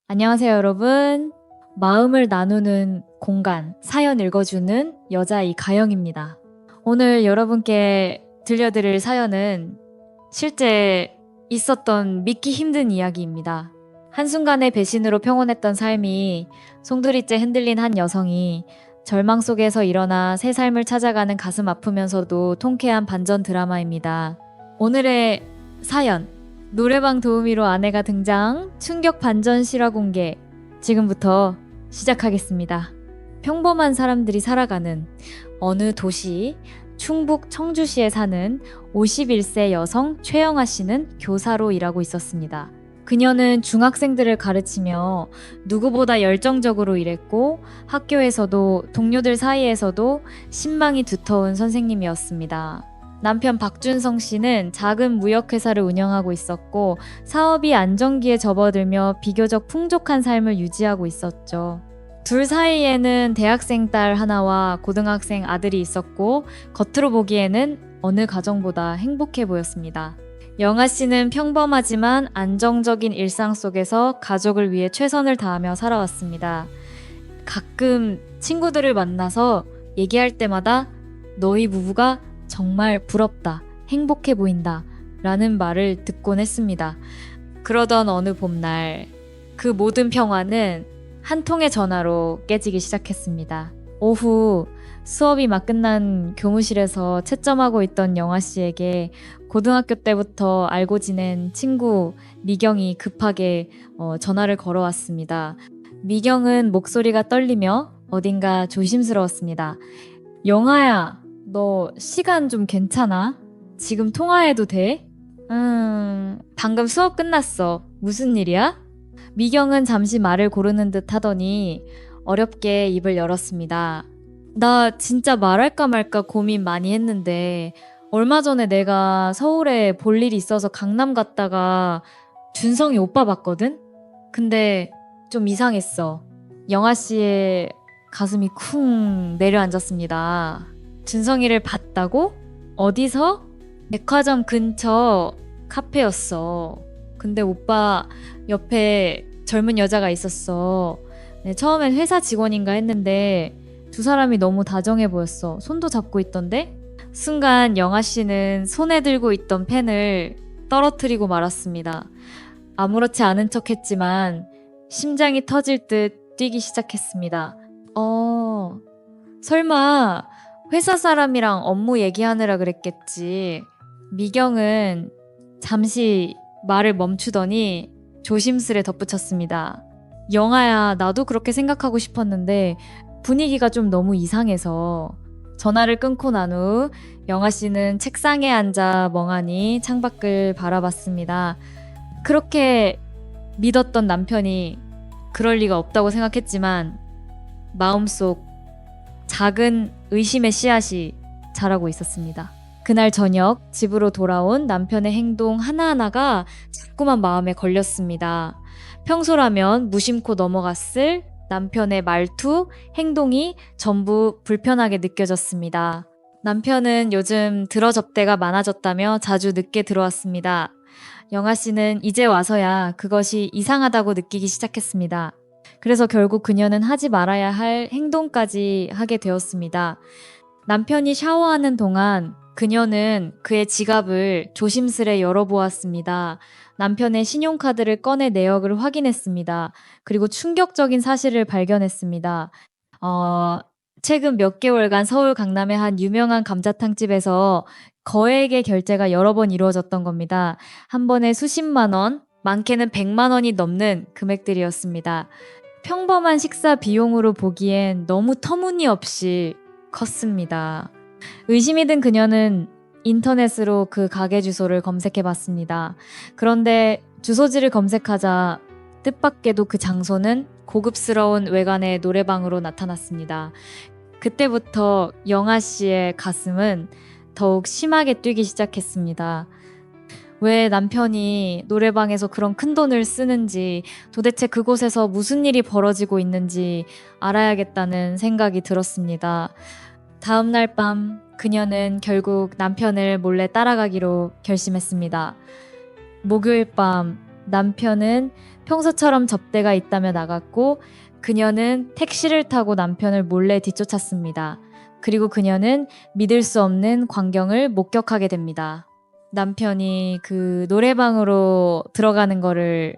안녕하세요, 여러분. 마음을 나누는 공간, 사연 읽어주는 여자 이가영입니다. 오늘 여러분께 들려드릴 사연은 실제 있었던 믿기 힘든 이야기입니다. 한순간의 배신으로 평온했던 삶이 송두리째 흔들린 한 여성이 절망 속에서 일어나 새 삶을 찾아가는 가슴 아프면서도 통쾌한 반전 드라마입니다. 오늘의 사연, 노래방 도우미로 아내가 등장, 충격 반전 실화 공개. 지금부터 시작하겠습니다. 평범한 사람들이 살아가는 어느 도시, 충북 청주시에 사는 51세 여성 최영아 씨는 교사로 일하고 있었습니다. 그녀는 중학생들을 가르치며 누구보다 열정적으로 일했고 학교에서도 동료들 사이에서도 신망이 두터운 선생님이었습니다. 남편 박준성 씨는 작은 무역회사를 운영하고 있었고 사업이 안정기에 접어들며 비교적 풍족한 삶을 유지하고 있었죠. 둘 사이에는 대학생 딸 하나와 고등학생 아들이 있었고 겉으로 보기에는 어느 가정보다 행복해 보였습니다. 영아 씨는 평범하지만 안정적인 일상 속에서 가족을 위해 최선을 다하며 살아왔습니다. 가끔 친구들을 만나서 얘기할 때마다 너희 부부가 정말 부럽다, 행복해 보인다 라는 말을 듣곤 했습니다. 그러던 어느 봄날 그 모든 평화는 한 통의 전화로 깨지기 시작했습니다. 오후 수업이 막 끝난 교무실에서 채점하고 있던 영아 씨에게 고등학교 때부터 알고 지낸 친구 미경이 급하게 전화를 걸어왔습니다. 미경은 목소리가 떨리며 어딘가 조심스러웠습니다. 영아야, 너 시간 좀 괜찮아? 지금 통화해도 돼? 방금 수업 끝났어. 무슨 일이야? 미경은 잠시 말을 고르는 듯 하더니 어렵게 입을 열었습니다. 나 진짜 말할까 말까 고민 많이 했는데 얼마 전에 내가 서울에 볼 일이 있어서 강남 갔다가 준성이 오빠 봤거든? 근데 좀 이상했어. 영아 씨의 가슴이 쿵 내려앉았습니다. 준성이를 봤다고? 어디서? 백화점 근처 카페였어. 근데 오빠 옆에 젊은 여자가 있었어. 네, 처음엔 회사 직원인가 했는데 두 사람이 너무 다정해 보였어. 손도 잡고 있던데? 순간 영아 씨는 손에 들고 있던 펜을 떨어뜨리고 말았습니다. 아무렇지 않은 척 했지만 심장이 터질 듯 뛰기 시작했습니다. 설마 회사 사람이랑 업무 얘기하느라 그랬겠지. 미경은 잠시 말을 멈추더니 조심스레 덧붙였습니다. 영아야, 나도 그렇게 생각하고 싶었는데 분위기가 좀 너무 이상해서. 전화를 끊고 난 후 영아 씨는 책상에 앉아 멍하니 창밖을 바라봤습니다. 그렇게 믿었던 남편이 그럴 리가 없다고 생각했지만 마음속 작은 의심의 씨앗이 자라고 있었습니다. 그날 저녁 집으로 돌아온 남편의 행동 하나하나가 자꾸만 마음에 걸렸습니다. 평소라면 무심코 넘어갔을 남편의 말투, 행동이 전부 불편하게 느껴졌습니다. 남편은 요즘 들어 접대가 많아졌다며 자주 늦게 들어왔습니다. 영아 씨는 이제 와서야 그것이 이상하다고 느끼기 시작했습니다. 그래서 결국 그녀는 하지 말아야 할 행동까지 하게 되었습니다. 남편이 샤워하는 동안 그녀는 그의 지갑을 조심스레 열어보았습니다. 남편의 신용카드를 꺼내 내역을 확인했습니다. 그리고 충격적인 사실을 발견했습니다. 최근 몇 개월간 서울 강남의 한 유명한 감자탕집에서 거액의 결제가 여러 번 이루어졌던 겁니다. 한 번에 수십만 원, 많게는 100만 원이 넘는 금액들이었습니다. 평범한 식사 비용으로 보기엔 너무 터무니없이 컸습니다. 의심이 든 그녀는 인터넷으로 그 가게 주소를 검색해봤습니다. 그런데 주소지를 검색하자 뜻밖에도 그 장소는 고급스러운 외관의 노래방으로 나타났습니다. 그때부터 영아 씨의 가슴은 더욱 심하게 뛰기 시작했습니다. 왜 남편이 노래방에서 그런 큰 돈을 쓰는지, 도대체 그곳에서 무슨 일이 벌어지고 있는지 알아야겠다는 생각이 들었습니다. 다음 날 밤 그녀는 결국 남편을 몰래 따라가기로 결심했습니다. 목요일 밤 남편은 평소처럼 접대가 있다며 나갔고 그녀는 택시를 타고 남편을 몰래 뒤쫓았습니다. 그리고 그녀는 믿을 수 없는 광경을 목격하게 됩니다. 남편이 그 노래방으로 들어가는 거를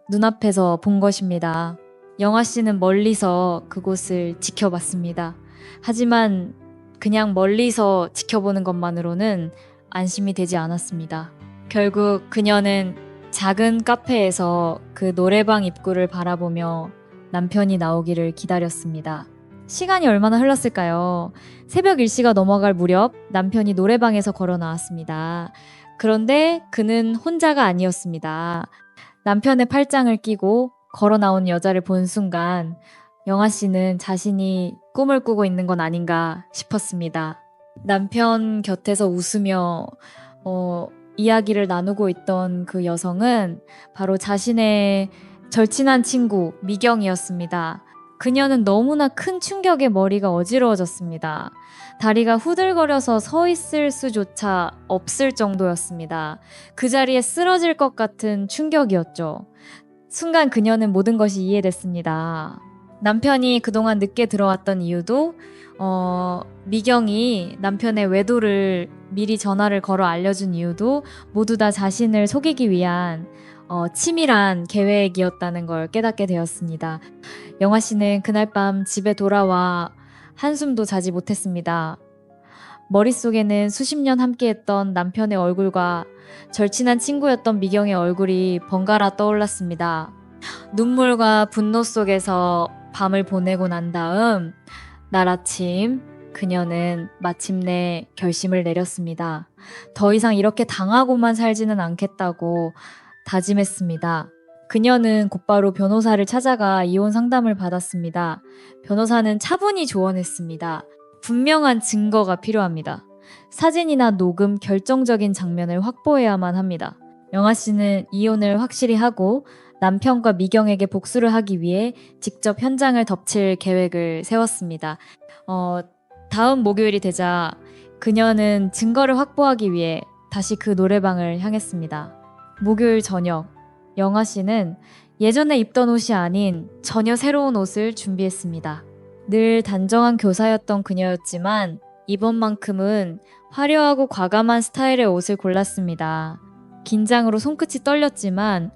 눈앞에서 본 것입니다. 영아 씨는 멀리서 그곳을 지켜봤습니다. 하지만 그냥 멀리서 지켜보는 것만으로는 안심이 되지 않았습니다. 결국 그녀는 작은 카페에서 그 노래방 입구를 바라보며 남편이 나오기를 기다렸습니다. 시간이 얼마나 흘렀을까요? 새벽 1시가 넘어갈 무렵 남편이 노래방에서 걸어 나왔습니다. 그런데 그는 혼자가 아니었습니다. 남편의 팔짱을 끼고 걸어 나온 여자를 본 순간 영아 씨는 자신이 꿈을 꾸고 있는 건 아닌가 싶었습니다. 남편 곁에서 웃으며 이야기를 나누고 있던 그 여성은 바로 자신의 절친한 친구 미경이었습니다. 그녀는 너무나 큰 충격에 머리가 어지러워졌습니다. 다리가 후들거려서 서 있을 수조차 없을 정도였습니다. 그 자리에 쓰러질 것 같은 충격이었죠. 순간 그녀는 모든 것이 이해됐습니다. 남편이 그동안 늦게 들어왔던 이유도 미경이 남편의 외도를 미리 전화를 걸어 알려준 이유도 모두 다 자신을 속이기 위한 치밀한 계획이었다는 걸 깨닫게 되었습니다. 영아 씨는 그날 밤 집에 돌아와 한숨도 자지 못했습니다. 머릿속에는 수십 년 함께했던 남편의 얼굴과 절친한 친구였던 미경의 얼굴이 번갈아 떠올랐습니다. 눈물과 분노 속에서 밤을 보내고 난 다음 날 아침 그녀는 마침내 결심을 내렸습니다. 더 이상 이렇게 당하고만 살지는 않겠다고 다짐했습니다. 그녀는 곧바로 변호사를 찾아가 이혼 상담을 받았습니다. 변호사는 차분히 조언했습니다. 분명한 증거가 필요합니다. 사진이나 녹음, 결정적인 장면을 확보해야만 합니다. 영아 씨는 이혼을 확실히 하고 남편과 미경에게 복수를 하기 위해 직접 현장을 덮칠 계획을 세웠습니다. 다음 목요일이 되자 그녀는 증거를 확보하기 위해 다시 그 노래방을 향했습니다. 목요일 저녁, 영아 씨는 예전에 입던 옷이 아닌 전혀 새로운 옷을 준비했습니다. 늘 단정한 교사였던 그녀였지만 이번만큼은 화려하고 과감한 스타일의 옷을 골랐습니다. 긴장으로 손끝이 떨렸지만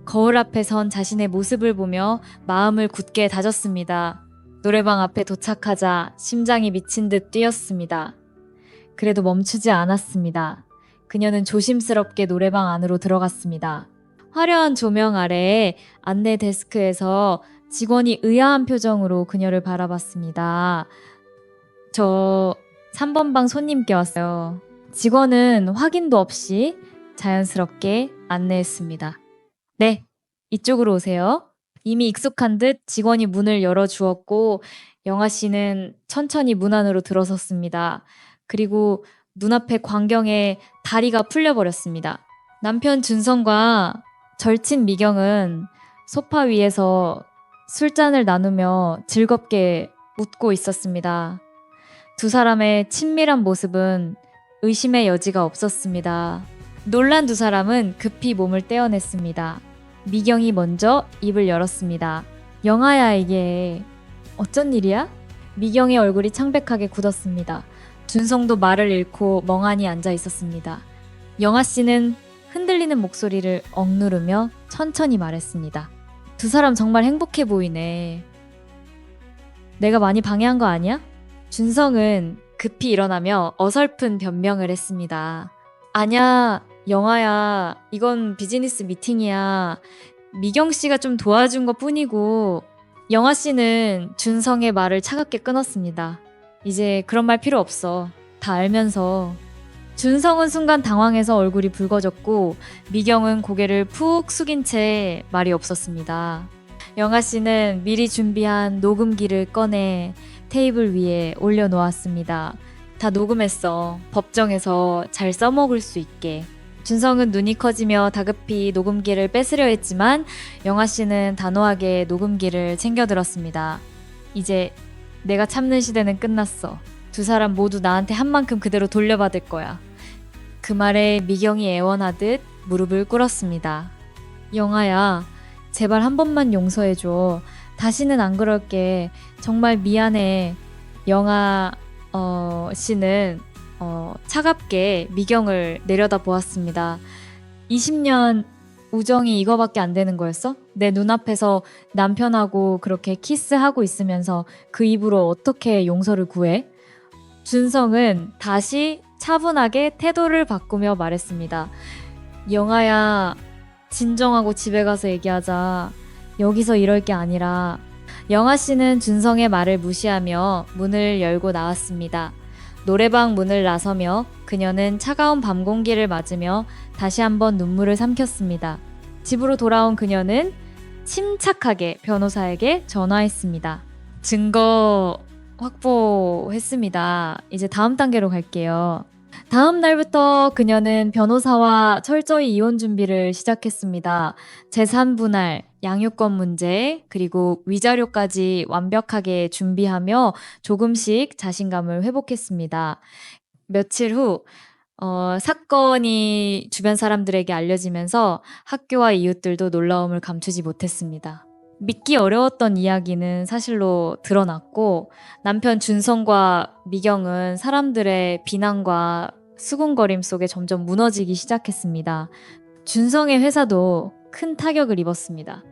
거울 앞에 선 자신의 모습을 보며 마음을 굳게 다졌습니다. 노래방 앞에 도착하자 심장이 미친 듯 뛰었습니다. 그래도 멈추지 않았습니다. 그녀는 조심스럽게 노래방 안으로 들어갔습니다. 화려한 조명 아래에 안내 데스크에서 직원이 의아한 표정으로 그녀를 바라봤습니다. 저 3번 방 손님께 왔어요. 직원은 확인도 없이 자연스럽게 안내했습니다. 네, 이쪽으로 오세요. 이미 익숙한 듯 직원이 문을 열어주었고 영아 씨는 천천히 문 안으로 들어섰습니다. 그리고 눈앞의 광경에 다리가 풀려버렸습니다. 남편 준성과 절친 미경은 소파 위에서 술잔을 나누며 즐겁게 웃고 있었습니다. 두 사람의 친밀한 모습은 의심의 여지가 없었습니다. 놀란 두 사람은 급히 몸을 떼어냈습니다. 미경이 먼저 입을 열었습니다. 영아야, 이게 어쩐 일이야? 미경의 얼굴이 창백하게 굳었습니다. 준성도 말을 잃고 멍하니 앉아 있었습니다. 영아 씨는 흔들리는 목소리를 억누르며 천천히 말했습니다. 두 사람 정말 행복해 보이네. 내가 많이 방해한 거 아니야? 준성은 급히 일어나며 어설픈 변명을 했습니다. 아냐, 영아야, 이건 비즈니스 미팅이야. 미경 씨가 좀 도와준 것 뿐이고. 영아 씨는 준성의 말을 차갑게 끊었습니다. 이제 그런 말 필요 없어. 다 알면서. 준성은 순간 당황해서 얼굴이 붉어졌고 미경은 고개를 푹 숙인 채 말이 없었습니다. 영아 씨는 미리 준비한 녹음기를 꺼내 테이블 위에 올려놓았습니다. 다 녹음했어. 법정에서 잘 써먹을 수 있게. 준성은 눈이 커지며 다급히 녹음기를 뺏으려 했지만 영아 씨는 단호하게 녹음기를 챙겨들었습니다. 이제 내가 참는 시대는 끝났어. 두 사람 모두 나한테 한 만큼 그대로 돌려받을 거야. 그 말에 미경이 애원하듯 무릎을 꿇었습니다. 영아야, 제발 한 번만 용서해줘. 다시는 안 그럴게. 정말 미안해. 영아 씨는 차갑게 미경을 내려다보았습니다. 20년 우정이 이거밖에 안 되는 거였어? 내 눈앞에서 남편하고 그렇게 키스하고 있으면서 그 입으로 어떻게 용서를 구해? 준성은 다시 차분하게 태도를 바꾸며 말했습니다. 영아야, 진정하고 집에 가서 얘기하자. 여기서 이럴 게 아니라. 영아 씨는 준성의 말을 무시하며 문을 열고 나왔습니다. 노래방 문을 나서며 그녀는 차가운 밤 공기를 맞으며 다시 한번 눈물을 삼켰습니다. 집으로 돌아온 그녀는 침착하게 변호사에게 전화했습니다. 증거 확보했습니다. 이제 다음 단계로 갈게요. 다음 날부터 그녀는 변호사와 철저히 이혼 준비를 시작했습니다. 재산 분할, 양육권 문제, 그리고 위자료까지 완벽하게 준비하며 조금씩 자신감을 회복했습니다. 며칠 후 사건이 주변 사람들에게 알려지면서 학교와 이웃들도 놀라움을 감추지 못했습니다. 믿기 어려웠던 이야기는 사실로 드러났고 남편 준성과 미경은 사람들의 비난과 수군거림 속에 점점 무너지기 시작했습니다. 준성의 회사도 큰 타격을 입었습니다.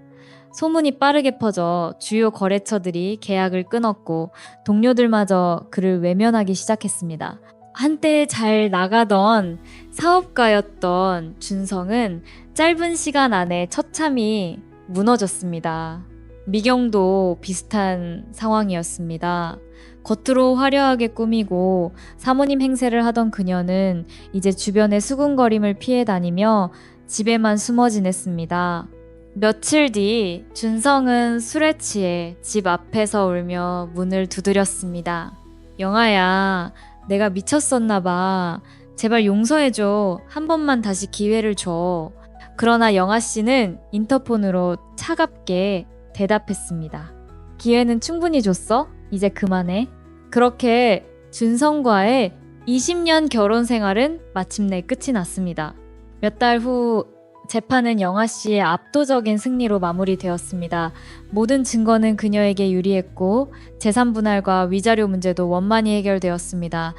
소문이 빠르게 퍼져 주요 거래처들이 계약을 끊었고 동료들마저 그를 외면하기 시작했습니다. 한때 잘 나가던 사업가였던 준성은 짧은 시간 안에 처참히 무너졌습니다. 미경도 비슷한 상황이었습니다. 겉으로 화려하게 꾸미고 사모님 행세를 하던 그녀는 이제 주변의 수군거림을 피해 다니며 집에만 숨어 지냈습니다. 며칠 뒤 준성은 술에 취해 집 앞에서 울며 문을 두드렸습니다. 영아야, 내가 미쳤었나 봐. 제발 용서해줘. 한 번만 다시 기회를 줘. 그러나 영아 씨는 인터폰으로 차갑게 대답했습니다. 기회는 충분히 줬어? 이제 그만해. 그렇게 준성과의 20년 결혼 생활은 마침내 끝이 났습니다. 몇 달 후 재판은 영아 씨의 압도적인 승리로 마무리되었습니다. 모든 증거는 그녀에게 유리했고 재산 분할과 위자료 문제도 원만히 해결되었습니다.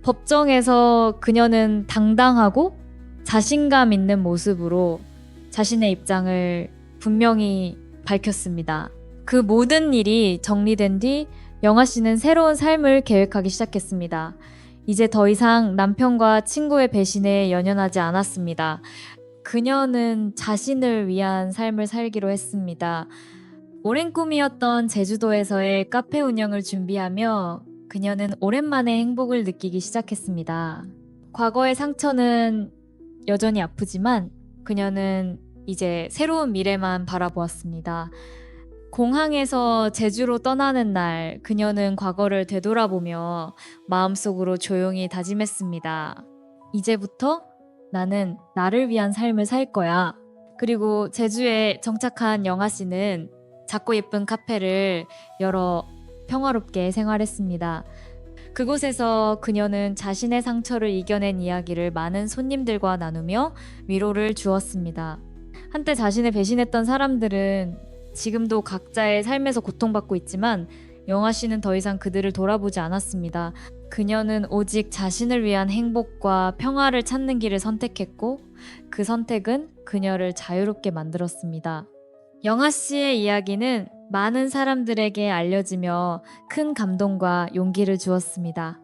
법정에서 그녀는 당당하고 자신감 있는 모습으로 자신의 입장을 분명히 밝혔습니다. 그 모든 일이 정리된 뒤 영아 씨는 새로운 삶을 계획하기 시작했습니다. 이제 더 이상 남편과 친구의 배신에 연연하지 않았습니다. 그녀는 자신을 위한 삶을 살기로 했습니다. 오랜 꿈이었던 제주도에서의 카페 운영을 준비하며 그녀는 오랜만에 행복을 느끼기 시작했습니다. 과거의 상처는 여전히 아프지만 그녀는 이제 새로운 미래만 바라보았습니다. 공항에서 제주로 떠나는 날, 그녀는 과거를 되돌아보며 마음속으로 조용히 다짐했습니다. 이제부터 나는 나를 위한 삶을 살 거야. 그리고 제주에 정착한 영아 씨는 작고 예쁜 카페를 열어 평화롭게 생활했습니다. 그곳에서 그녀는 자신의 상처를 이겨낸 이야기를 많은 손님들과 나누며 위로를 주었습니다. 한때 자신을 배신했던 사람들은 지금도 각자의 삶에서 고통받고 있지만 영아 씨는 더 이상 그들을 돌아보지 않았습니다. 그녀는 오직 자신을 위한 행복과 평화를 찾는 길을 선택했고 그 선택은 그녀를 자유롭게 만들었습니다. 영아 씨의 이야기는 많은 사람들에게 알려지며 큰 감동과 용기를 주었습니다.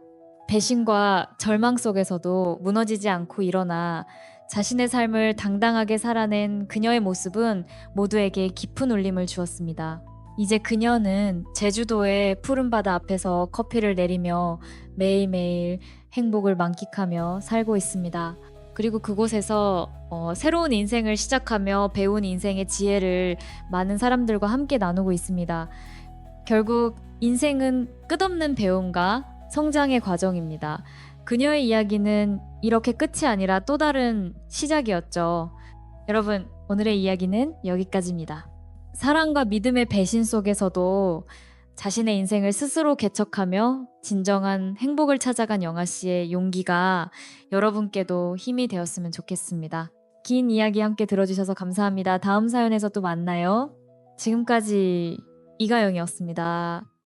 배신과 절망 속에서도 무너지지 않고 일어나 자신의 삶을 당당하게 살아낸 그녀의 모습은 모두에게 깊은 울림을 주었습니다. 이제 그녀는 제주도의 푸른 바다 앞에서 커피를 내리며 매일매일 행복을 만끽하며 살고 있습니다. 그리고 그곳에서 새로운 인생을 시작하며 배운 인생의 지혜를 많은 사람들과 함께 나누고 있습니다. 결국 인생은 끝없는 배움과 성장의 과정입니다. 그녀의 이야기는 이렇게 끝이 아니라 또 다른 시작이었죠. 여러분, 오늘의 이야기는 여기까지입니다. 사랑과 믿음의 배신 속에서도 자신의 인생을 스스로 개척하며 진정한 행복을 찾아간 영아 씨의 용기가 여러분께도 힘이 되었으면 좋겠습니다. 긴 이야기 함께 들어주셔서 감사합니다. 다음 사연에서 또 만나요. 지금까지 이가영이었습니다.